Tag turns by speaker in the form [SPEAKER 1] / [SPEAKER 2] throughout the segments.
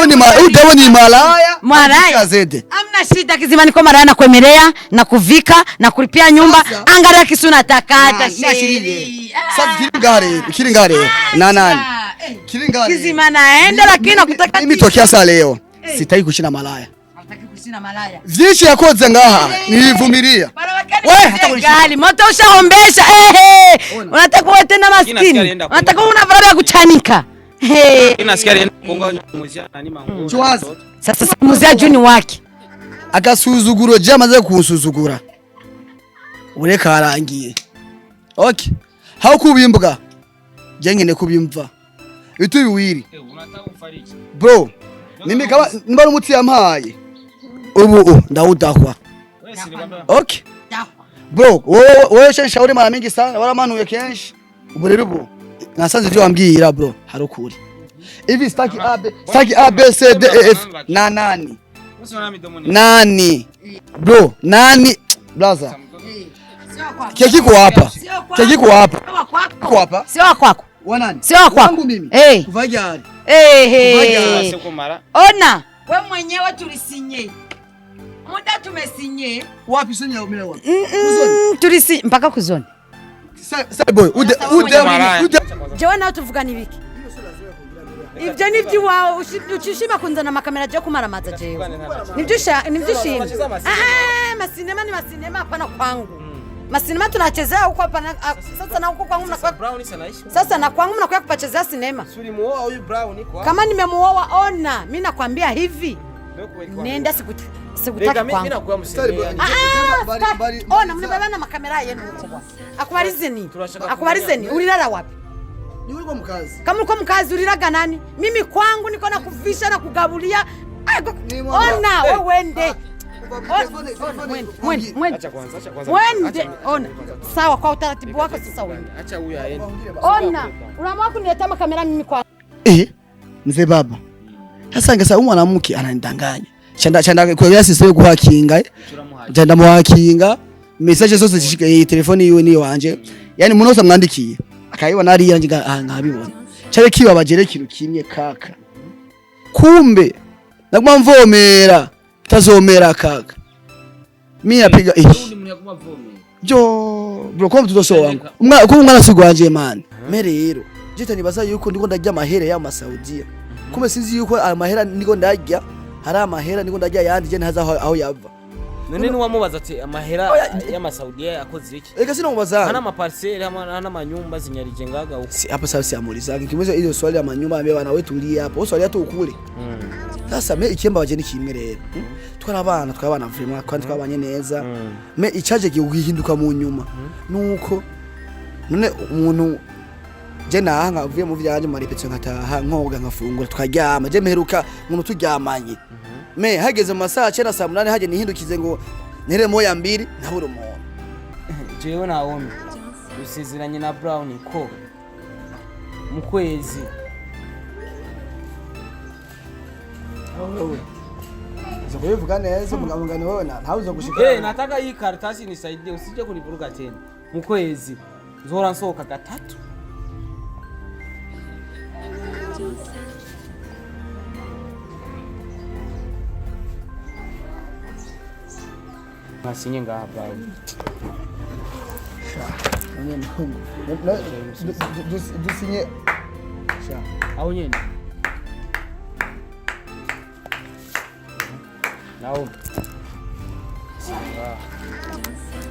[SPEAKER 1] Udaboni malaya.
[SPEAKER 2] Malaya. Amna shida Kizima, niko malaya na kuemelea na kuvika na kulipia nyumba. Angalia kisu natakata sheri.
[SPEAKER 1] Sasa kilingare. Na nani? Kilingare. Kizima
[SPEAKER 2] naenda lakini nakutaka
[SPEAKER 1] mimi tokea saa leo. Sitaki kushina malaya.
[SPEAKER 2] Hataki kushina malaya.
[SPEAKER 1] Zishi yakoze ngaha nilivumilia.
[SPEAKER 2] Wewe hata kushina moto ushaombesha. Unataka wewe tena maskini. Unataka una barabara ya kuchanika.
[SPEAKER 3] Inasikia konga muzia nani mangu.
[SPEAKER 2] Sasa muzia juni wake.
[SPEAKER 1] Akasuzuguro jamaze kunsuzugura. Ureka arangiye. Okay. Hao kubimbuka. Jengene kubimva. Bitu biwiri.
[SPEAKER 3] Unataka umfariki.
[SPEAKER 1] Bro, mimi kama mbara umuti yampaye. Ubu ndawudahwa. Okay. Bro, wewe shauri mara mingi sana wala manuye kenshi. Ubu rero ubu nasanze byo wambwira bro harukuri. Hivi staki A B C D E F na nani? Nani? Bro, nani? Brother. Keki kwa hapa. Keki kwa hapa. Kwa hapa.
[SPEAKER 2] Sio kwako.
[SPEAKER 1] Wanani?
[SPEAKER 2] Sio kwako.
[SPEAKER 1] Kuvajari.
[SPEAKER 2] Ona, wewe mwenyewe tulisinye. Muda tumesinye.
[SPEAKER 1] Wapi sinye umile wapi?
[SPEAKER 2] Tulisi mpaka kuzoni.
[SPEAKER 1] Say boy, ude.
[SPEAKER 2] Jewe nawe tuvugana ibiki? Ibyo nibyo wawe ushishima kunzana makamera je kumaramaza jewe. Nibyo shima. Masinema ni masinema hapana kwangu. Masinema tunachezea huko hapa sasa na huko kwangu mnakuwa Brown sanaishi. Sasa na kwangu mnakuwa kupachezea sinema. Si ulimuoa huyu Brown kwa? Kama nimemuoa ona, mimi nakwambia hivi. Nenda sikutaka kwangu. Mimi nakuwa msinema. Ona mnabebana makamera yenu huko bwana. Akubarizeni. Ulilala wapi?
[SPEAKER 1] Ni uliko mkazi.
[SPEAKER 2] Kama uliko mkazi uliraga nani? Mimi kwangu niko na kuvisha na kugabulia. Ona wewe wende. Wende. Ona. Sawa kwa utaratibu wako sasa wende.
[SPEAKER 3] Acha huyu aende.
[SPEAKER 2] Ona. Unaamua kuniletea makamera mimi kwa.
[SPEAKER 1] Mzee baba. Sasa ngesa mwanamke ananidanganya. Chanda kwa yasi sio kuhakinga. Chanda muhakinga. Message zose zishike telefoni yiwe ni wanje. Yani munosa mwandikiye. Akayiwa nari yanje nkabibona. Cyare kiba bagere kintu kimye kaka. Kumbe naguma mvomera. Tazomera kaka. Mimi napiga Jo, bro kwa mtoto wangu. Umwana sigwanje man. Merero. Jita nibaza yuko ndiko ndarya amahere ya Masaudia. Kumbe sinzi yuko amahera ndiko ndarya. Hari amahera ndiko ndarya yandi je ntaza aho yava.
[SPEAKER 3] None nuwamubaza ati amahera y'Amasaudia yakoze iki?
[SPEAKER 1] Ega sino mubaza.
[SPEAKER 3] Hana maparcelle hana manyumba zinyarije ngaga uko.
[SPEAKER 1] Si hapa sasa siamuliza. Kimweza hiyo swali ya manyumba ambaye bana wetu uli hapa. Wewe swali hata ukule. Sasa me ikemba baje ni kimwe rero. Twabana vraiment kandi twabanye neza. Me icaje gihinduka mu nyuma. Nuko none umuntu je nahanga uvuye mu vyanje mu repetition nkataha nkoga nkafungura twaryama je meheruka umuntu turyamanye. Me hageze mu masaha 9 saa 8 haje nihindukize ngo ntere moya mbiri ntabura umuntu.
[SPEAKER 3] Jewe naombi usezeranye na Brown ko mu kwezi
[SPEAKER 1] Sasa kuvuga neza mugabungani wewe ntawe uzogushika.
[SPEAKER 3] Nataka hii karatasi nisaidie usije kunivuruga tena. Mu kwezi nzora nsohoka 3. Masinye ngaha Brown.
[SPEAKER 1] Dusinye.
[SPEAKER 3] Aho nyene. Nawo.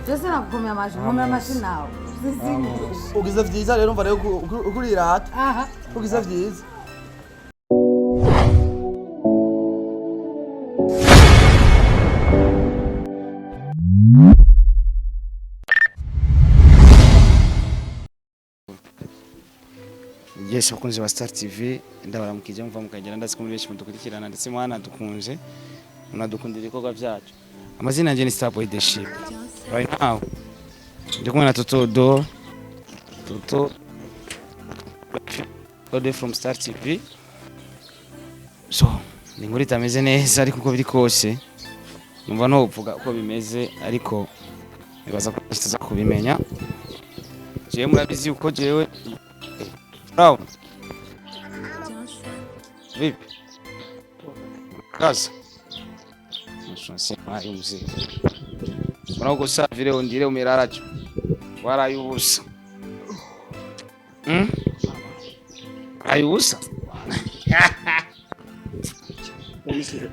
[SPEAKER 2] Jese nakumya mashi nawo.
[SPEAKER 1] Ugize vyiza rero mva rero ukurira hata. Ugize vyiza.
[SPEAKER 3] Yes, bakunze wa Star TV ndabaramukije mva mukagera ndazi ko muri benshi mudukurikirana ndetse mwana dukunze unadukundira ibikorwa byacu. Amazina yanjye ni Starboy The Ship. Right now ndi kumwe na Toto from Star TV. So ni muri tameze neza ariko uko biri kose numva no uvuga uko bimeze ariko bibaza ko tutaza kubimenya. Je murabizi uko jewe Brown. Vipi? kaza. Nasema hayo mzee. Unaoko sawa vile ndile umelala tu. Wala yubusa. Ayubusa.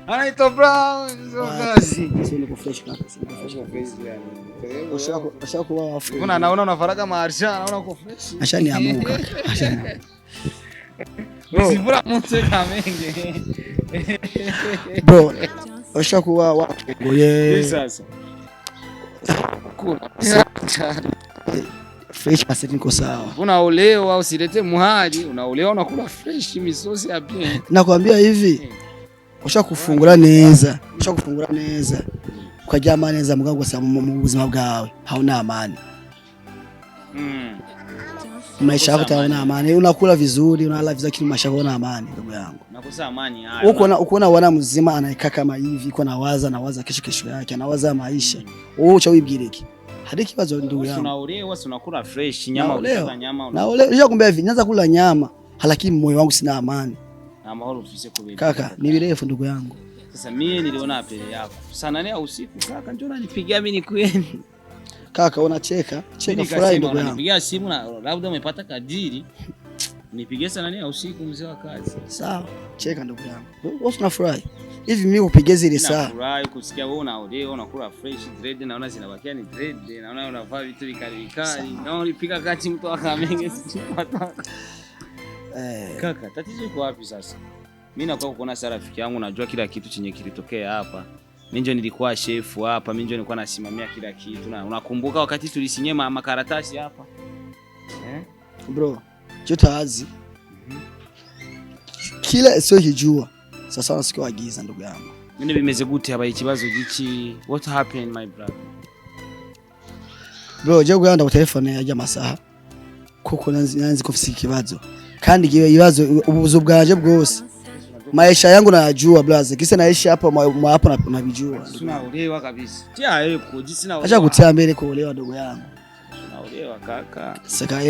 [SPEAKER 3] Anaitwa Brown, so kazi.
[SPEAKER 1] Sio kufresh kaka. Ushakuwa wafu.
[SPEAKER 3] Kuna naona unafaraka marsha, naona uko fresh.
[SPEAKER 1] Ashaniamuka.
[SPEAKER 3] Sivura mtu kamenge.
[SPEAKER 1] Bro, ushakuwa wafu. Ngoye.
[SPEAKER 3] Sasa. Kuna.
[SPEAKER 1] Fresh basi niko sawa.
[SPEAKER 3] Unaolewa usilete muhaji, unaolewa unakula fresh misosi ya bien.
[SPEAKER 1] Nakwambia hivi. Ushakufungura neza. Ushakufungura neza. Ukaryama neza mugabo gusa mu buzima bwawe hauna amani. Maisha yako taona amani. Unakula vizuri, unalala vizuri kile maisha yako na amani ndugu yangu.
[SPEAKER 3] Nakosa amani hayo.
[SPEAKER 1] Uko wana mzima anaika kama hivi, uko nawaza kesho yake, anawaza maisha. Wewe ucha wibwireke. Hadi kibazo ndugu yangu.
[SPEAKER 3] Unaolewa unakula fresh, nyama ukila nyama.
[SPEAKER 1] Naolewa kumbia hivi, nyanza kula nyama, lakini moyo wangu sina amani.
[SPEAKER 3] Na mahoro ufise kubeba.
[SPEAKER 1] Kaka, ni virefu ndugu yangu.
[SPEAKER 3] Sasa mimi niliona apele yako. Sana leo usiku kaka njoo unanipigia mimi nikweni.
[SPEAKER 1] Kaka unacheka, cheka furahi ndugu yangu.
[SPEAKER 3] Nipigia simu na labda umepata kadiri. Nipigie sana leo usiku mzee wa kazi.
[SPEAKER 1] Sawa, cheka ndugu yangu. Wewe unafurahi. Hivi mimi upige zile saa.
[SPEAKER 3] Nafurahi kusikia wewe unaolewa, unakula fresh dread, naona zinabakia ni dread, naona unavaa vitu vikali. Naona ulipiga kati mtu akamenge sipata. Kaka, tatizo liko wapi sasa? Mimi nakuwa kuona sasa rafiki yangu, najua kila kitu chenye kilitokea hapa. Mimi ndio nilikuwa chef hapa, mimi ndio nilikuwa nasimamia kila kitu. Na unakumbuka wakati tulisinyema makaratasi hapa?
[SPEAKER 1] Bro, jotazi. Kila sio kijua. Sasa nasikia agiza ndugu yangu.
[SPEAKER 3] Mimi bimeze gute haba ikibazo gichi. What happened my brother?
[SPEAKER 1] Bro, je guyanda ku telefone yaje amasaha. Kuko nanzi kufisa ikibazo. Kandi giwe ibibazo ubuzo bwaje bwose. Maisha yangu najua blaze. Kisa naishi hapa hapa nabijua.
[SPEAKER 3] Unaolewa kabisa. Tia eko jisina
[SPEAKER 1] ulewa. Acha kutia mbele kuolewa ndugu yangu.
[SPEAKER 3] Unaolewa kaka.
[SPEAKER 1] Saka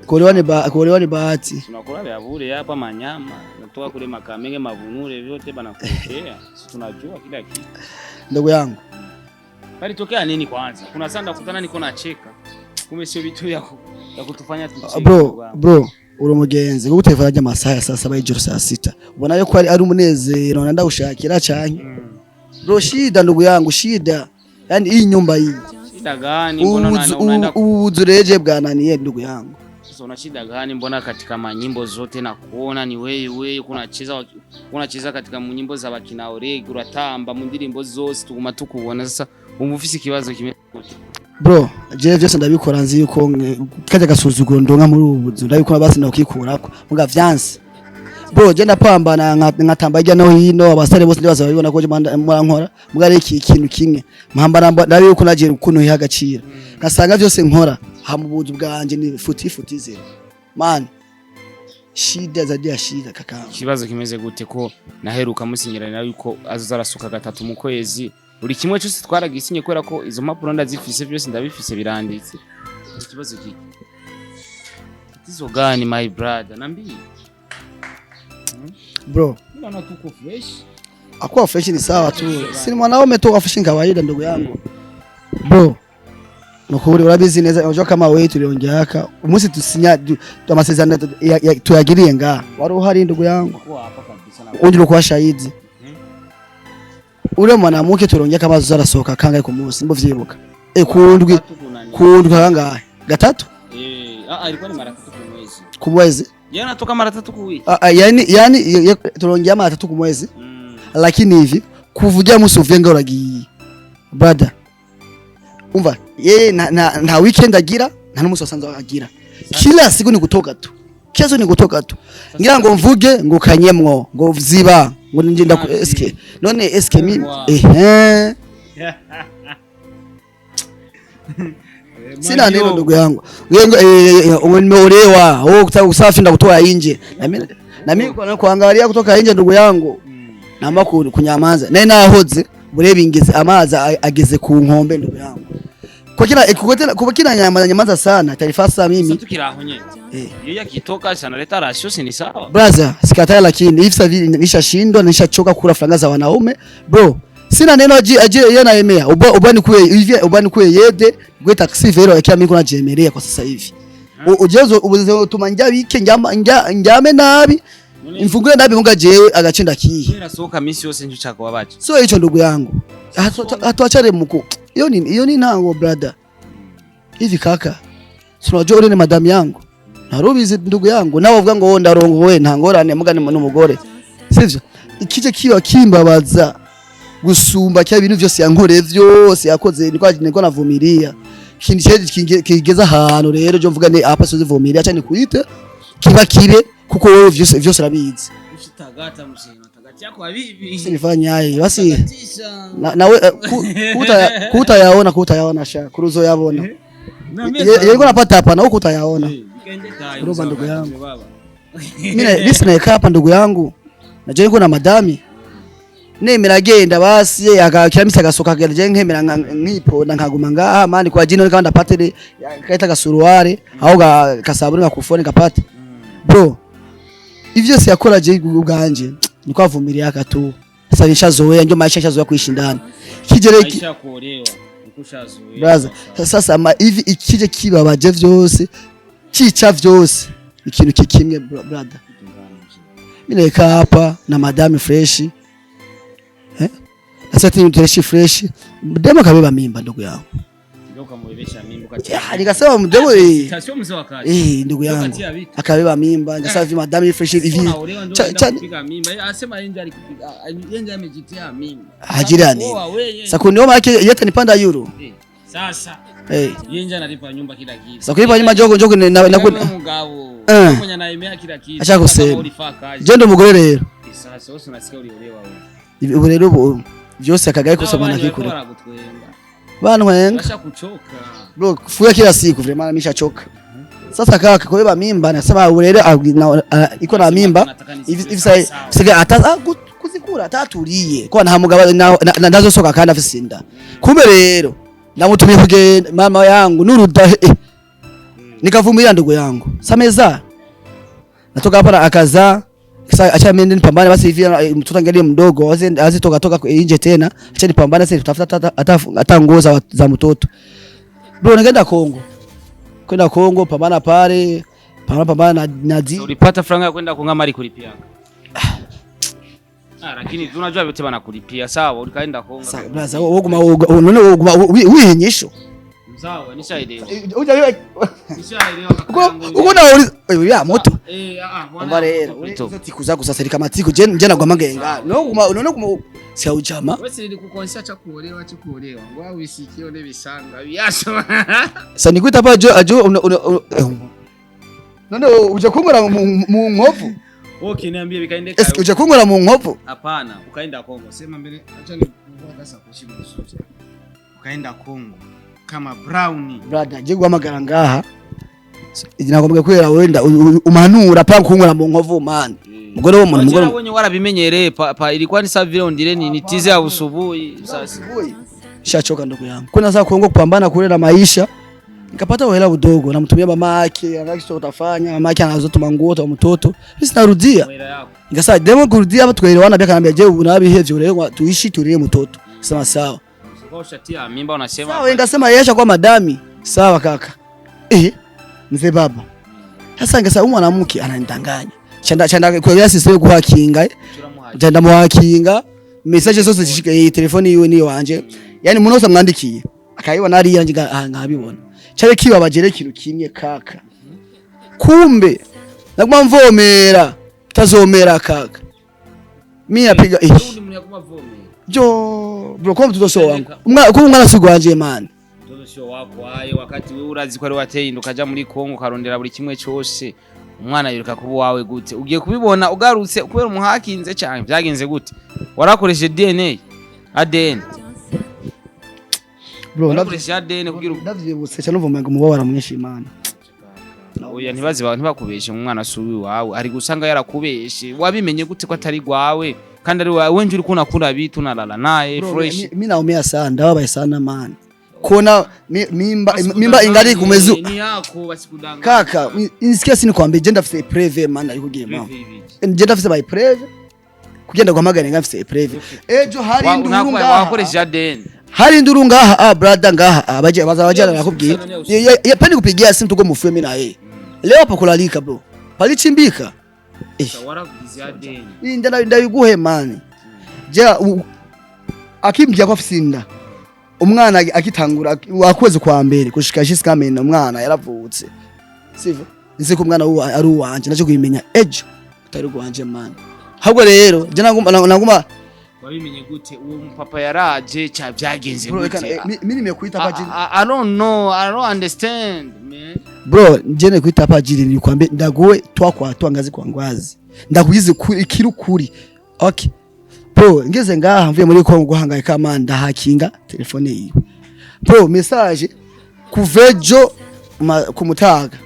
[SPEAKER 1] kuolewa ni bahati.
[SPEAKER 3] Tunakula vya bure hapa manyama. Natoka kule makamenge mavunure vyote bana kuletea. Sisi tunajua kila kitu.
[SPEAKER 1] Ndugu yangu.
[SPEAKER 3] Bali tokea nini kwanza? Kuna sanda kukutana niko nacheka. Kumbe sio vitu ya kutufanya tucheke.
[SPEAKER 1] Bro. Uri mugenzi ngo utevaraje amasaha sasa bayijoro saa 6 ubona yuko ari umunezero nanda ushakira cyane bro shida ndugu yangu shida yani hii nyumba hii
[SPEAKER 3] shida gani mbona unaenda
[SPEAKER 1] ubuzureje bwananiye ndugu yangu
[SPEAKER 3] sasa una shida gani mbona katika manyimbo zote na kuona ni wewe unacheza katika nyimbo za bakina Oreg uratamba mu ndirimbo zose tuguma tukubona sasa umufisi kibazo kimwe
[SPEAKER 1] bro je vyose ndabikora nzi yuko kaje gasuzuguro ndonka muri ubuzu ndabikora basi nakikurako muga vyanse bro je ndapambana nkatamba ijya no hino abasare bose ndibaza babibona ko je nkora muga ari ikintu kimwe mpambana ndabiko naje ukuntu ihagacira gasanga vyose nkora ha mu buzu bwanje ni futi zero man shida za dia shida kaka
[SPEAKER 3] kibazo kimeze gute ko naheruka musinyirana yuko azarasuka gatatu mu kwezi uri kimwe cyose twaragisinye kwera ko izo mpapuro ndazifise byose ndabifise biranditse ikibazo kiki tizo gani my brother nambi
[SPEAKER 1] bro
[SPEAKER 3] mbona tuko fresh
[SPEAKER 1] akwa fresh ni sawa tu si mwanaume tu afishinga kawaida ndugu yangu bro nokuri urabizi neza unajua kama wewe tuliongeaka umunsi tusinya tumasezerano tuyagiriye nga wari uhari ndugu yangu unjiro kwa shahidi ule mwanamke turongea kama zarasoka kangaye ku munsi mbo vyibuka kundwi kangaye gatatu
[SPEAKER 3] alikuwa ni mara 3
[SPEAKER 1] ku mwezi
[SPEAKER 3] yana natoka mara 3 ku wiki
[SPEAKER 1] yani turongea mara 3 ku mwezi lakini hivi kuvuja musuvye nga uragiye brother umva yeye na weekend agira nta n'umuso sanza agira kila siku ni kutoka tu kiazo ni kutoka tu ngira ngo mvuge ngo kanyemwo ngo vziba ngo njinda ku eske none eske mimi sina neno ndugu yangu umeolewa wewe ukitaka usafi nda kutoa nje na mimi kuangalia kutoka nje ndugu yangu namba kunyamaza naye nahoze burebe ingeze amaza ageze ku nkombe ndugu yangu kwa kina nyamaza sana taarifa sasa mimi
[SPEAKER 3] tukiraho nyene iyo yakitoka sana leta rasho si sawa
[SPEAKER 1] brother sikataa lakini hivi sasa nishashindwa nishachoka kula franga za wanaume bro sina neno aje yeye naemea ubani kwe yede gwe taxi vero yakia mimi kuna jemerea kwa sasa hivi ujezo tumanja bike njame nabi imfungure nabi munga jewe agacenda kihe
[SPEAKER 3] nirasohoka misi yose nje chako wabaje
[SPEAKER 1] so hicho ndugu yangu hatuachane mko hiyo ni nango brother hivi kaka tunajua ule ni madam yangu narubize ndugu yangu nawe uvuga ngo ndarongo we ntangorane muga n'umugore sivyo ikije kiba kimbabaza gusumba cya bintu byose yankore vyose yakoze niko navumiria kindi cyeje kigeza ahantu rero je mvuga ne apa soze vumiria cyane kuyite kiba kibe kuko wewe vyose rabizi
[SPEAKER 3] ushitagata mshino tagati yako habibi
[SPEAKER 1] sinifanya hayi basi nawe kutayaona sha kuruzo yabona yego napata hapa na huko utayaona roba ndugu yangu mimi sina hapa ndugu yangu naje niko na madami nemera genda basi akakiramisa agasoka gaje nkemera nkipo nkaguma ngaha mani kwa jino kandi apatire kaita gasuruware aho kasaburi ngakufone gapate bro ivyo si yakora je ubwanje niko avumiria akatu sasa nishazoea ndio maisha shazoea kuishindana kijereki
[SPEAKER 3] maisha kuolewa nikushazoea
[SPEAKER 1] brother sasa hivi ikije kibabaje vyose cica vyose ikintu kikimwe brother mimi neka hapa na madame fresh sasa tini fresh demo kabeba mimba ndugu yangu
[SPEAKER 3] ndio kamwelesha mimba kati
[SPEAKER 1] nikasema mdemo
[SPEAKER 3] sio mzee wa kazi
[SPEAKER 1] ndugu yangu akabeba mimba nikasema vi madame fresh hivi
[SPEAKER 3] kupiga mimba asema yeye alikupiga yeye amejitia mimba
[SPEAKER 1] hajirani sasa kunioma yake yete nipanda euro
[SPEAKER 3] sasa yeye analipa nyumba kila kitu
[SPEAKER 1] sasa kulipa nyumba jogo na
[SPEAKER 3] mugabo kwenye naimea kila kitu
[SPEAKER 1] acha kusema je ndo mugore rero
[SPEAKER 3] sasa wose nasikia uliolewa
[SPEAKER 1] wewe ubu rero vyose akagaye kusoma kikuri bana wenga
[SPEAKER 3] acha kuchoka
[SPEAKER 1] bro kufuya kila siku vile maana nimeshachoka sasa kaka kubeba mimba nasema urere iko na mimba hivi sasa hata kuzikura atatulie kwa nta mugabo ndazo soka kandi afisinda kumbe rero namutumye kugenda mama yangu nuruda nikavumilia ndugu yangu sameza natoka hapa akaza sasa acha mimi nipambane basi hivi mtoto angalie mdogo azitoka nje tena acha nipambane sasa tutafuta hata nguo za mtoto bro nikaenda Kongo pambana pale pambana na
[SPEAKER 3] ulipata franga ya kwenda Kongo mali kulipia lakini tunajua wote wanakulipia sawa ulikaenda Kongo
[SPEAKER 1] sawa blaza winyisho
[SPEAKER 3] sawa nishaelewa
[SPEAKER 1] uko na ya moto mbare tiku zako sasa kama tiku je nagwa magenga unaona kuma sia ujama
[SPEAKER 3] wewe nilikukonsia cha kuolewa ngwa usikie ole bisanga biasho
[SPEAKER 1] sasa nikuita hapa ajo none uje kungora mu nkovu
[SPEAKER 3] okay niambie bikaendeka
[SPEAKER 1] uje kungora mu nkovu
[SPEAKER 3] hapana ukaenda Kongo sema mbele acha nikuvuta sasa kushiba kusuja ukaenda Kongo kama Brown
[SPEAKER 1] brother je guhamagara ngaha nagombwe kwera wenda umanura pa kungora mu nkovu man mugore wo muntu mugore
[SPEAKER 3] wonye warabimenyereye pa ilikuwa ni savile ondire ni tize ya usubuhi sasa
[SPEAKER 1] shachoka ndugu yangu kuna saa Kongo kupambana kule na maisha nikapata hela udogo namtumia mama yake anakisha utafanya mama yake anazotuma nguo za mtoto sisi narudia nikasema demo kurudia hapa tukaelewana pia kanambia je unabihevyo leo tuishi tulie mtoto sema sawa
[SPEAKER 3] ushatia mimba unasema
[SPEAKER 1] sawa ningasema yesha kwa madami sawa kaka mzee baba sasa ningesema mwanamke ananidanganya chanda kwa yasi sio kuhakinga chanda muhakinga message zose zishike telefoni yiwe ni wanje yani munosa mwandikiye akayiwa nari yanje nkabibona cyane kiba bagere kintu kimwe kaka kumbe naguma mvomera tazomera kaka mimi napiga jo bro kwa mtoto sio wangu umwana sigwanje man
[SPEAKER 3] mtoto sio wako aye wakati wewe urazi ko ari wateye indukaja muri Kongo karondera buri kimwe cyose umwana yiruka kuba wawe gute ugiye kubibona ugarutse kubera umuhakinze cyane byagenze gute warakoreshe DNA ADN bro ndakoresha ADN kugira
[SPEAKER 1] ndavyibutse cyane uvumenga umubabara mwinshi imana
[SPEAKER 3] oya ntibakubeshe umwana suwi wawe ari gusanga yarakubeshe wabimenye gute ko atari gwawe kandi ari wawe nje uri kuna bitu nalala naye fresh
[SPEAKER 1] mimi naumia sana ndababaye sana man kona mimba ingari kumezu
[SPEAKER 3] ni yako basikudanga
[SPEAKER 1] kaka insikia sini kwambie je ndafise preve man ariko gema je ndafise by preve kugenda guhamagara ngafise preve ejo hari induru ngaha
[SPEAKER 3] wakoresha den
[SPEAKER 1] hari induru ngaha brother ngaha abaje bazabajana nakubwiye yapani kupigia simu tuko mufume na yeye leo hapa kulalika bro palichimbika
[SPEAKER 3] warakugizia den
[SPEAKER 1] ndayiguhe man je akimbya kwa fisinda umwana akitangura wakweze kwa mbere kushika shikamena umwana yaravutse sivyo nzi ko umwana ari uwanje naje kubimenya ejo utari gwanje man ahubwo rero je naguma
[SPEAKER 3] wabimenye gute uwo papa yaraje cha byagenze gute
[SPEAKER 1] mimi nimekuita pajiri
[SPEAKER 3] I don't know, I don't understand man
[SPEAKER 1] bro je nekuita pajiri ni kwambe ndaguwe twakwa ngazi kwa ngwazi ndakuyize ikirukuri okay bro ngeze ngaha mvuye muri Kongo guhangayika amanda hakinga telefone yiwe bro message kuvejo kumutaga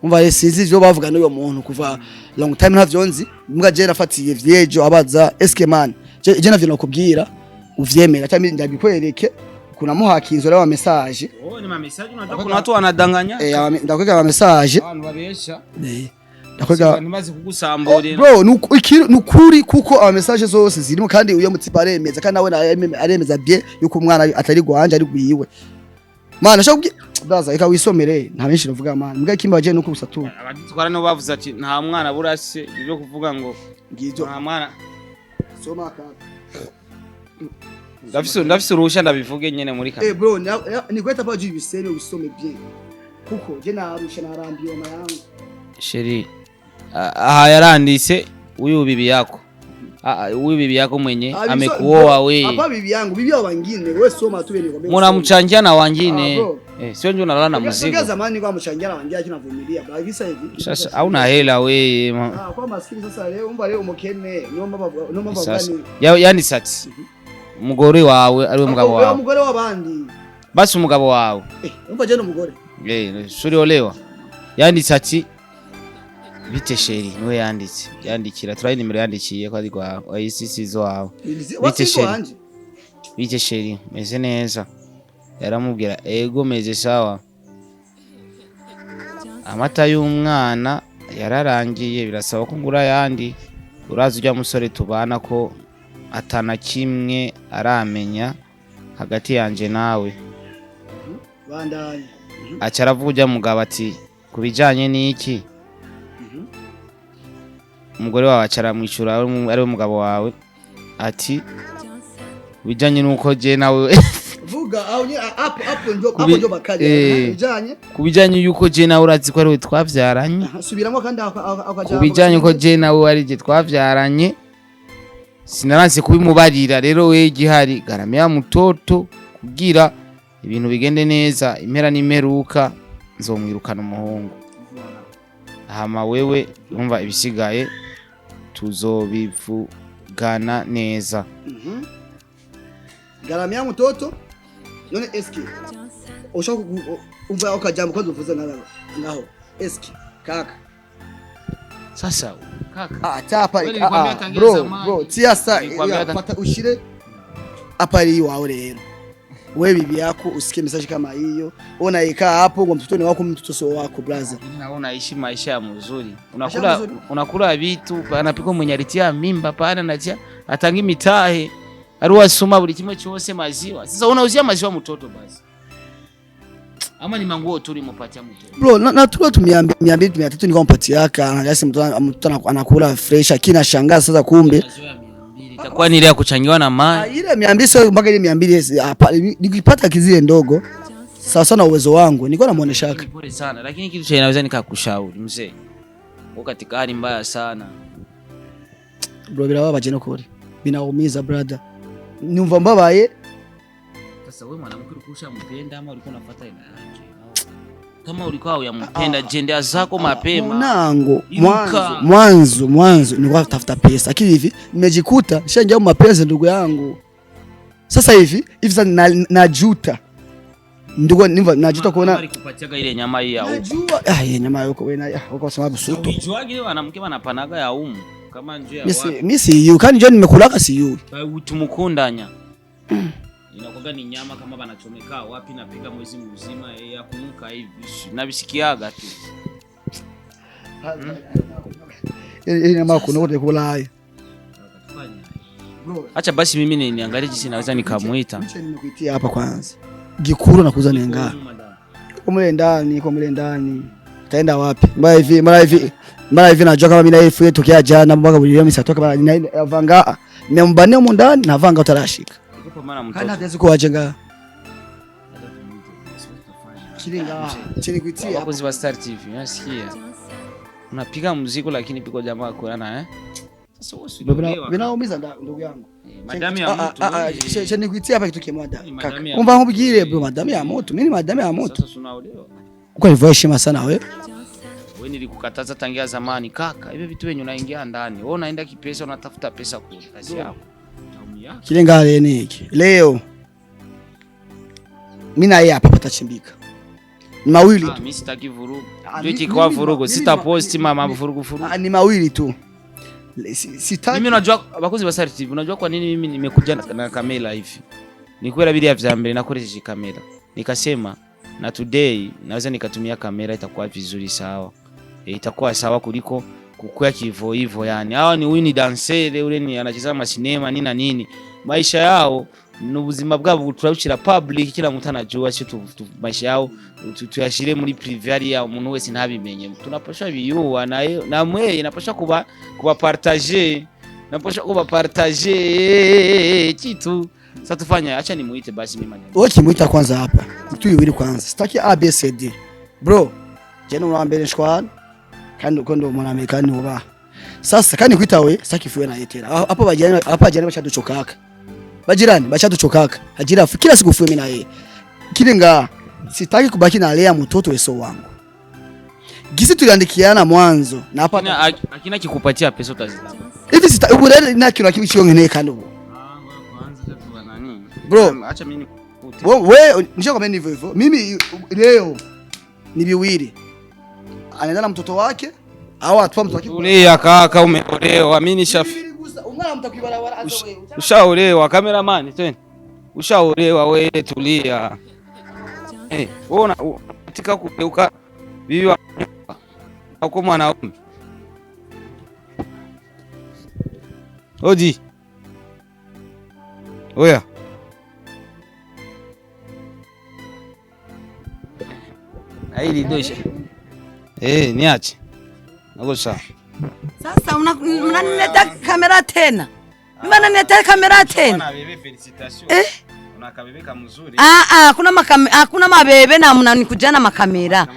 [SPEAKER 1] umva yesizi byo bavuga n'uyo muntu kuva long time ntavyonzi mbwa je nafatiye vyejo abaza eske man je navyo nakubwira uvyemera cyangwa ndabikwereke kuna muhakinzo rero wa message
[SPEAKER 3] ni ma message unataka kuna watu wanadanganya
[SPEAKER 1] ndakwega ama message
[SPEAKER 3] abantu babesha
[SPEAKER 1] ndakwega
[SPEAKER 3] nimaze kugusamburira
[SPEAKER 1] bro nukuri kuko ama message zose zirimo kandi uyo mutsipa aremeza kandi nawe aremeza bye yuko umwana atari gwanje ari gwiwe mana shaka baza eka wisomere nta benshi bavuga mana mbwa kimba baje nuko busatura
[SPEAKER 3] abaditwara no bavuze ati nta mwana burase byo kuvuga ngo ngizo nta mwana
[SPEAKER 1] soma kaka
[SPEAKER 3] ndafise urusha ndabivuge nyene muri kamera
[SPEAKER 1] bro ni kweta pa jibi sene usome bien kuko je narusha narambiwe mayangu
[SPEAKER 3] sheri aha yarandise uyu bibi yako uyu bibi yako mwenye amekuoa wewe
[SPEAKER 1] hapa bibi yangu bibi wa wengine wewe soma tu ni
[SPEAKER 3] mbona mchangia na wengine sio ndio unalala na mzigo
[SPEAKER 1] sio zamani kwa mchangia na wengine kinavumilia bali visa hivi
[SPEAKER 3] sasa hauna hela wewe
[SPEAKER 1] kwa maskini sasa leo umba leo umukene niomba gani
[SPEAKER 3] yani sati umugore wawe ari umugabo wawe
[SPEAKER 1] umugore wabandi
[SPEAKER 3] basi umugabo wawe
[SPEAKER 1] umva je no mugore
[SPEAKER 3] suri olewa yani sati bite sheri niwe yandikira turayi nimero yandikiye ko ari gwa ayisisizo wawe bite sheri meze neza yaramubwira ego meze sawa amata y'umwana yararangiye birasaba ko ngura yandi uraza ujya musore tubana ko atana kimwe aramenya hagati yanje nawe
[SPEAKER 1] bandanye
[SPEAKER 3] acaravuja mugabo ati kubijanye niki umugore wawe acaramwishura ari umugabo wawe ati bijanye nuko je nawe
[SPEAKER 1] vuga au ni hapo ndio bakali bijanye
[SPEAKER 3] kubijanye yuko je nawe urazi ko ari we twavyaranye
[SPEAKER 1] subiramo kandi akaja
[SPEAKER 3] kubijanye ko je nawe ari je twavyaranye sinaranse kubimubarira rero we gihari garamya mutoto kugira ibintu bigende neza impera n'imperuka nzomwirukana umuhungu hama wewe umva ibisigaye tuzobivugana neza
[SPEAKER 1] garamya mutoto none eski ushaka umva ukajambo ko duvuze naho eski kaka
[SPEAKER 3] sasa kaka
[SPEAKER 1] chapa bro tiasa pata ushire apari wao rero wewe bibi yako usikie message kama hiyo ona ikaa hapo kwa mtoto wako mtoto sio wako brother
[SPEAKER 3] unaona ishi maisha ya mzuri unakula vitu anapika mwenye alitia mimba pana natia atangi mitahe aruwa soma buri kimwe cyose maziwa sasa unauzia maziwa mtoto basi ama ni manguo tu limupatia mtoto
[SPEAKER 1] bro na tulo tumiambia 300 nikampatia yaka anajasi mtoto anakula fresh akina shangaa sasa kumbe
[SPEAKER 3] itakuwa ni ile ya kuchangiwa na mali
[SPEAKER 1] ile 200 sio mpaka ile 200 hapa nikipata kizile ndogo sawa sana uwezo wangu niko namuonesha yaka
[SPEAKER 3] pole sana lakini kitu cha inaweza nikakushauri mzee uko katika hali mbaya sana
[SPEAKER 1] bro bila baba jeno kuri binaumiza brother nyumva mbabaye
[SPEAKER 3] sasa wewe mwanamke ulikusha mpenda ama ulikuwa unafuata ina yake kama ulikuwa uyampenda jendea zako mapema
[SPEAKER 1] nango mwanzo nilikuwa tafuta pesa lakini hivi nimejikuta nishaingia mapenzi ndugu yangu sasa hivi sasa najuta ndugu najuta kuona
[SPEAKER 3] alikupatia ile nyama hii ya
[SPEAKER 1] najua nyama yako wewe kwa sababu suto
[SPEAKER 3] unajua ile wanamke wanapanaga ya kama njoo ya
[SPEAKER 1] mimi si you kani njoo nimekulaka si you
[SPEAKER 3] utumukundanya Inakuwa ni nyama kama banachomeka wapi napika mwezi mzima ya kunuka hivi. Nabisikiaga tu.
[SPEAKER 1] Nyama kunuka kulai.
[SPEAKER 3] Acha basi mimi niangalie jinsi naweza nikamuita.
[SPEAKER 1] Nimekuitia hapa kwanza. Gikuru nakuza nenga. Kwa mle ndani. Taenda wapi? Mara hivi najua kama mimi na ifu yetu kia jana mpaka buliyo misatoka bana navanga. Nimembania huko ndani na vanga utarashika. Kana hatazi kuwajenga. Kilinga. Chini kuitia.
[SPEAKER 3] Wakozi wa Star TV, unasikia? Unapiga muziki lakini piko jamaa kuana Sasa wewe
[SPEAKER 1] vinaumiza ndugu yangu.
[SPEAKER 3] Madami ya moto.
[SPEAKER 1] Chini kuitia hapa kitu kimoja. Umva ngubigire bro madami ya moto. Mimi madami ya moto.
[SPEAKER 3] Sasa tunaolewa.
[SPEAKER 1] Uko hivyo heshima sana wewe.
[SPEAKER 3] Wewe nilikukataza tangia zamani kaka. Hivi vitu wenye unaingia ndani. Wewe unaenda kipesa unatafuta pesa kule. Kazi yako.
[SPEAKER 1] Kilenga niki. Leo mimi na yeye hapa patachimbika. Ni mawili tu.
[SPEAKER 3] Mimi sitaki vurugu. Ndio kikwa vurugu. Sitaposti mama vurugu.
[SPEAKER 1] Ni mawili tu. Sitaki.
[SPEAKER 3] Mimi unajua bakozi wa Star TV. Unajua kwa nini mimi nimekuja na kamera hivi? Ni kweli video ya mbele nakoresha kamera. Nikasema na today naweza nikatumia kamera itakuwa vizuri sawa. Itakuwa sawa kuliko kukua kivo hivyo yani. Hawa ni wini dancer ule ni anacheza masinema nini na nini. Maisha yao n'ubuzima bwabo turabishira public kila mtu anajua cyo maisha yao tuyashire muri private ya umuntu wese ntabimenye. Tunapasha biyuwa nayo namwe inapasha kuba partager. Napasha kuba partager kitu. Sasa tufanya acha nimuite basi mimi maneno.
[SPEAKER 1] Wewe kimuita kwanza hapa. Mtu yuri kwanza. Sitaki ABCD. Bro, jana unaambia shkwani kandi uko ndo mwana Amerikani uba. Sasa kandi kuita we sitaki fuwe na yetera. Hapa bajirani bachaduchokaka. Bajirani bachaduchokaka. Hajira kila siku fuwe mimi na yeye. Kilinga sitaki kubaki na lea mtoto weso wangu. Gisi tuliandikiana mwanzo na hapa
[SPEAKER 3] akina kikupatia pesa utazidama.
[SPEAKER 1] Hivi sitaki na kila kitu chiongenee kando. Bro,
[SPEAKER 3] acha mimi
[SPEAKER 1] wewe nishakwambia hivyo hivyo. Mimi leo ni biwili. Anaenda na mtoto wake au atwa mtoto wake.
[SPEAKER 3] Tulia kaka umeolewa. Mimi nishafi.
[SPEAKER 1] Ungana mtakibarabara hata wewe.
[SPEAKER 3] Ushaolewa cameraman twende. Ushaolewa wewe tulia. Wewe unataka kugeuka bibi wa kwa mwanaume. Odi. Oya. Haili dosha. Niache. Nako sawa.
[SPEAKER 2] Sasa unanileta kamera tena. Mimi nanileta kamera tena.
[SPEAKER 3] Una bebe felicitation. Una kabebeka mzuri.
[SPEAKER 2] Hakuna mabebe na mnanikujana makamera.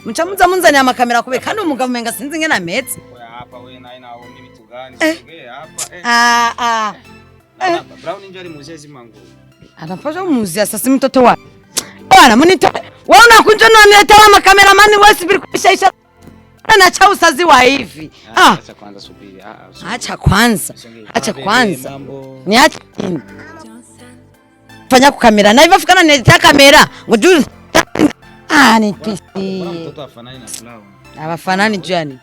[SPEAKER 2] Mchamuza munzanya makamera kube kandi umugabo menga sinzi ngena metse.
[SPEAKER 3] Oya hapa wewe naye na mimi vitu gani? Sogea hapa. Brown injari muzezi mangu.
[SPEAKER 2] Anapaswa muzia sasa mtoto wapi? Bwana mnito. Wewe unakuja unaniletea makameraman wewe sibiri kuishaisha. Na cha usazi wa hivi.
[SPEAKER 3] Acha kwanza subiri.
[SPEAKER 2] Acha kwanza. Acha kwanza. Niache nini? Fanya kwa kamera. Na hivyo fikana niletea kamera. Ngojuu. Ni pisi.
[SPEAKER 3] Mtoto afanani na Brown.
[SPEAKER 2] Afanani jani.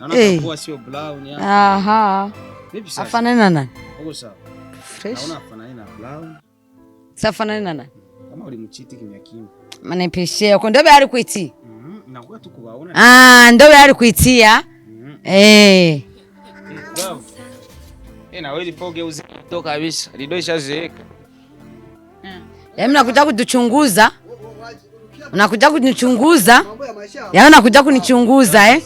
[SPEAKER 3] Naona kwa sio Brown ya.
[SPEAKER 2] Aha.
[SPEAKER 3] Vipi sasa?
[SPEAKER 2] Afanani na nani?
[SPEAKER 3] Uko sawa.
[SPEAKER 2] Fresh.
[SPEAKER 3] Naona afanani na Brown.
[SPEAKER 2] Safanani na nani?
[SPEAKER 3] Kama ulimchiti kimya kimya.
[SPEAKER 2] Mana pisi uko ndobe ari kuiti.
[SPEAKER 3] Nakuwa tu kuwaona.
[SPEAKER 2] Ndobe ari kuitia.
[SPEAKER 3] Bravo. Na wewe lipoge uzitoka kabisa. Lidosha zeeka.
[SPEAKER 2] Yaani unakuja kutuchunguza. Unakuja kunichunguza. Yaani unakuja kunichunguza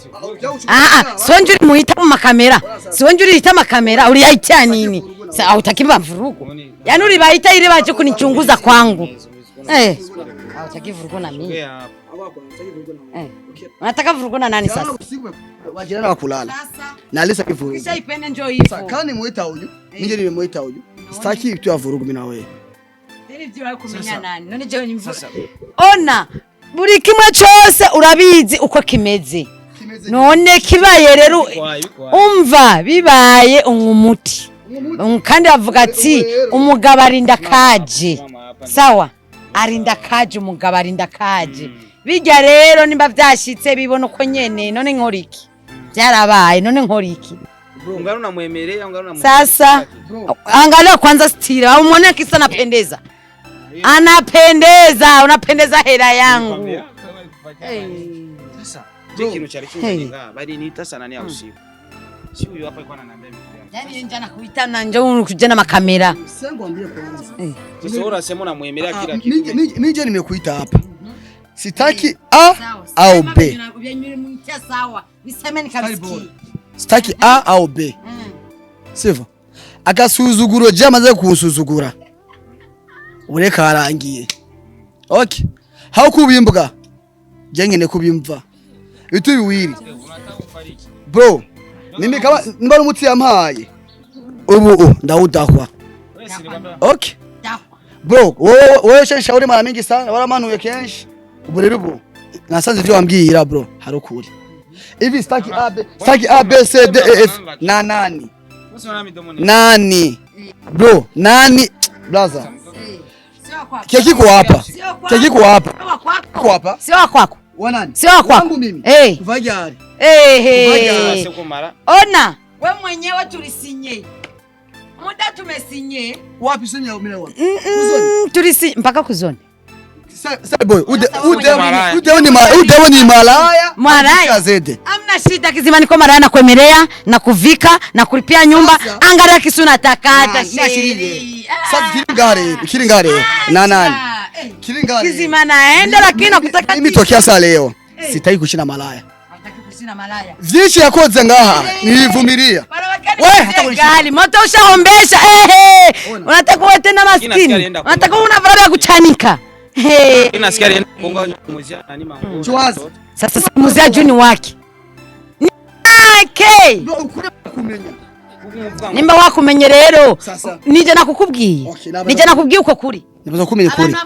[SPEAKER 2] sio njuri muita mu makamera. Sio njuri ita makamera uliyaita nini? Sasa utakiba vurugu. Yaani ulibaita ile baje kunichunguza kwangu. Hautaki vurugu na mimi. Unataka vurugu na nani sasa?
[SPEAKER 1] Wajirani wa kulala. Na alisa kivurugu.
[SPEAKER 2] Kisha ipende njoo hivyo.
[SPEAKER 1] Sasa kani muita huyu? Nije nimemuita huyu. Sitaki kitu ya vurugu mimi na wewe.
[SPEAKER 2] None jewe nimvuga. Ona buri kimwe cyose urabizi uko kimeze. None kibaye rero umva bibaye umuti. Kandi avuga ati umugabo arinda kaje. Sawa? Arinda kaje umugabo arinda kaje. Bijya rero nimba byashitse bibona uko nyene none nkoriki. Byarabaye none nkoriki.
[SPEAKER 3] Ungana unamwemelea, ungana unamwemelea.
[SPEAKER 2] Sasa angalia kwanza stira, au muone kisa anapendeza. Anapendeza, unapendeza hela yangu.
[SPEAKER 3] Sasa jeki chali kinga, bali niita sana ni usiku. Si huyu hapa alikuwa ananiambia mimi.
[SPEAKER 2] Yaani nje anakuita na nje unakuja na makamera.
[SPEAKER 1] Sengo ambie kwanza.
[SPEAKER 3] Sasa unasema unamwemelea kila kitu.
[SPEAKER 1] Mimi nje nimekuita hapa. Sitaki A au B.
[SPEAKER 2] Sawa. Nisemeni kabisa.
[SPEAKER 1] Sitaki A au B. Sivyo? Akasuzuguro jamaze kunsuzugura. Ureka arangiye. Okay. Haukubimbuka. Jengene kubimva. Bitu biwiri. Bro, mimi kama mbara umutsi yampaye. Ubu ndawudahwa. Okay. Bro, wewe shauri mara mingi sana, wala manuye kenshi. Ubu rero ubu nasanze ibyo wambwira bro, harukuri. Hivi staki A B C D E F na nani? Nani? Bro, nani? Brother. Keki kwa hapa. Keki kwa hapa. Kwa hapa.
[SPEAKER 2] Sio kwako.
[SPEAKER 1] Wa nani?
[SPEAKER 2] Sio kwako.
[SPEAKER 1] Wangu mimi. Kuvajari.
[SPEAKER 2] Ona, wewe mwenyewe tulisinye. Muda tumesinye.
[SPEAKER 1] Wapi sinye mimi wapi?
[SPEAKER 2] Tulisi mpaka kuzoni.
[SPEAKER 1] Sasa boy, ude ni malaya.
[SPEAKER 2] Malaya. Amna shida kizima niko malaya na kuemelea na kuvika na kulipia nyumba. Angalia kisu natakata shiri.
[SPEAKER 1] Sasa kilingare na nani? Kilingare.
[SPEAKER 2] Kizima naenda lakini nakutaka
[SPEAKER 1] mimi tokea saa leo. Sitaki kushina malaya.
[SPEAKER 2] Nataka kushina malaya.
[SPEAKER 1] Vishi yakoze ngaha nilivumilia.
[SPEAKER 2] Wewe hata kushina moto ushaombesha. Unataka wewe tena maskini. Unataka una barabara ya kuchanika.
[SPEAKER 3] Inasikia konga muzia nani mangu.
[SPEAKER 1] Chwazo.
[SPEAKER 2] Sasa muzia juni wake. Okay. Nimba wakumenye rero. Nije nakukubwiye. Nije nakubwiye uko kuri.
[SPEAKER 1] Nibaza kumenye kuri.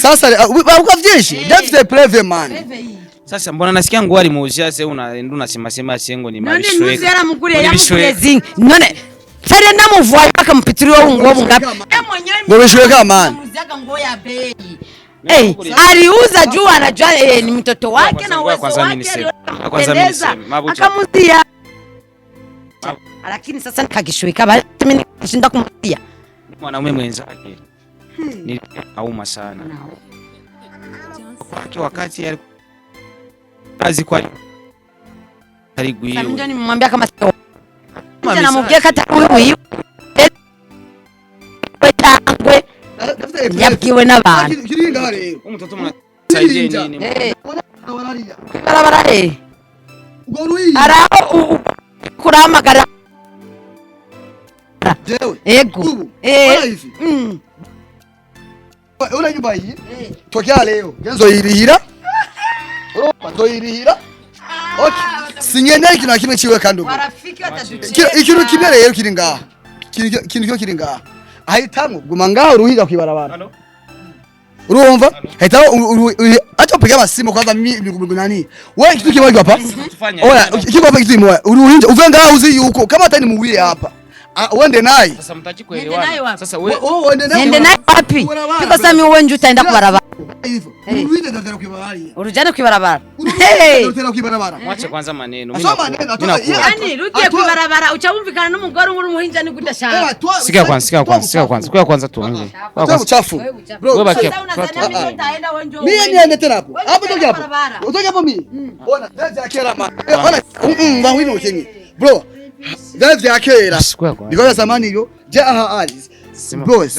[SPEAKER 1] Sasa bavuga vyinshi. David Preve man.
[SPEAKER 3] Sasa mbona nasikia ngo ari muzia se unaenda unasema sema sengo ni mabishwe.
[SPEAKER 2] None muzia aramuguriye yamugurezi. None Fere namuvuye bakampitiriwe ngo bungapi.
[SPEAKER 1] Ngo bishwe kama.
[SPEAKER 2] Muzia ngo ya bei. Aliuza juu anajua ni mtoto wake na uwezo wake. Kwanza mimi niseme akamuzia. Lakini sasa nikagishweka bali mimi nishinda kumuzia.
[SPEAKER 3] Mwanaume mwenzake. Ni auma sana. Kwa wakati kazi kwa
[SPEAKER 2] Sasa ndio nimwambia kama sio. Mimi namwambia kata huyu. Wetangwe. Yabwiwe n'abantu.
[SPEAKER 1] Kiringa rero.
[SPEAKER 3] Umutoto mwasaidie nini?
[SPEAKER 2] Barabara Araho kuramagara. Ego.
[SPEAKER 1] Una nyumba hii. Tokea leo. Genzo irihira. Ndoyirihira. Okay. Singeneye kintu kimwe ciwe kandi ubu.
[SPEAKER 2] Barafiki bataduce.
[SPEAKER 1] Ikintu kimwe rero kiri ngaha. Kintu kiri ngaha. Ahitamwe guma ngaho uruhiga kwibarabara. Urumva? Heta acha piga masimu kwanza mimi nani? Wewe kitu kibaje hapa? Oya, kiko hapa kitu imoya. Uruhinja uve ngaho uzi yuko kama hata nimuwie hapa. Wende naye.
[SPEAKER 3] Sasa mtaki kuelewana. Sasa wewe
[SPEAKER 1] wende naye.
[SPEAKER 2] Nende naye wapi? Piko sami wewe nje utaenda kubarabara.
[SPEAKER 1] Uruhinja ndatera kwibarabara.
[SPEAKER 2] Urujana kwibarabara.
[SPEAKER 1] Ndatera kwibarabara.
[SPEAKER 3] Mwache kwanza maneno.
[SPEAKER 2] Yani rugiye kwibarabara ucabumvikana n'umugore uri muhinja ni gudashaka.
[SPEAKER 3] Sikia kwanza tuongee.
[SPEAKER 1] Kwa uchafu.
[SPEAKER 3] Bro, baki.
[SPEAKER 1] Mimi niende tena hapo. Hapo toka hapo. Utoka hapo mimi. Ona, dazi akera ma. Ona, ngawino ukenye. Bro, dazi akera. Because zamani hiyo jaa ali. Bro,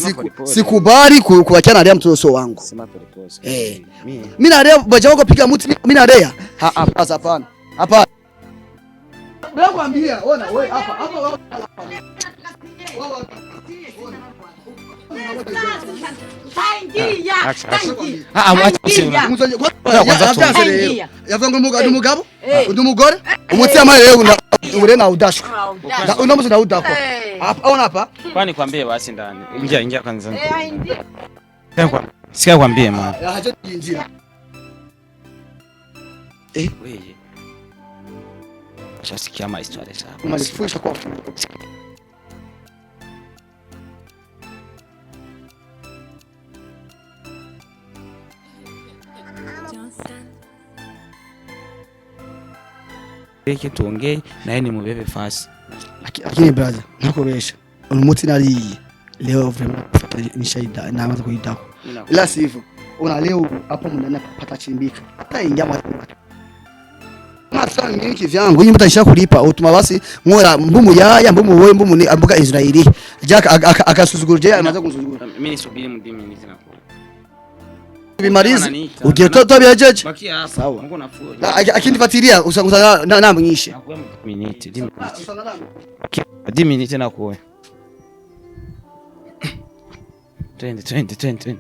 [SPEAKER 1] sikubali kuachana na mtoto wangu. Mimi na leo baja wako piga mti mimi na leo. Hapana. Hapana. Nakwambia, ona wewe hapa. Umugabo umugore umutima rero urena udashwa unamuze na udakwa ona hapa
[SPEAKER 3] kwani kwambie basi ndani ingia kwanza sikia kwambie mama
[SPEAKER 1] haja injira
[SPEAKER 3] wewe shasikia ma historia sana
[SPEAKER 1] umazifusha kwa
[SPEAKER 3] tuongee na yeye ni mubebe fasi
[SPEAKER 1] Lakini brother, nakubesha. Umuti nariye. Leo vraiment nishaida naanza kuidao. Ila sivyo. Una leo hapo mnana pata chimbika. Hata ingia mwa. Masa mimi kivyangu nyinyi mtaisha kulipa utuma basi ngora mbumu yaya mbumu wewe mbumu ni ambuka Israeli. Jaka akasuzuguruje anaanza kuzugura.
[SPEAKER 3] Mimi nisubiri mdimi nizina.
[SPEAKER 1] Bimarizi ukitoa byajeje
[SPEAKER 3] Bakia hapa.
[SPEAKER 1] sawa
[SPEAKER 3] Mungu nafuja.
[SPEAKER 1] akinifuatilia usanga na mnyishe
[SPEAKER 3] Minute 10 minute na kuwe. Twende.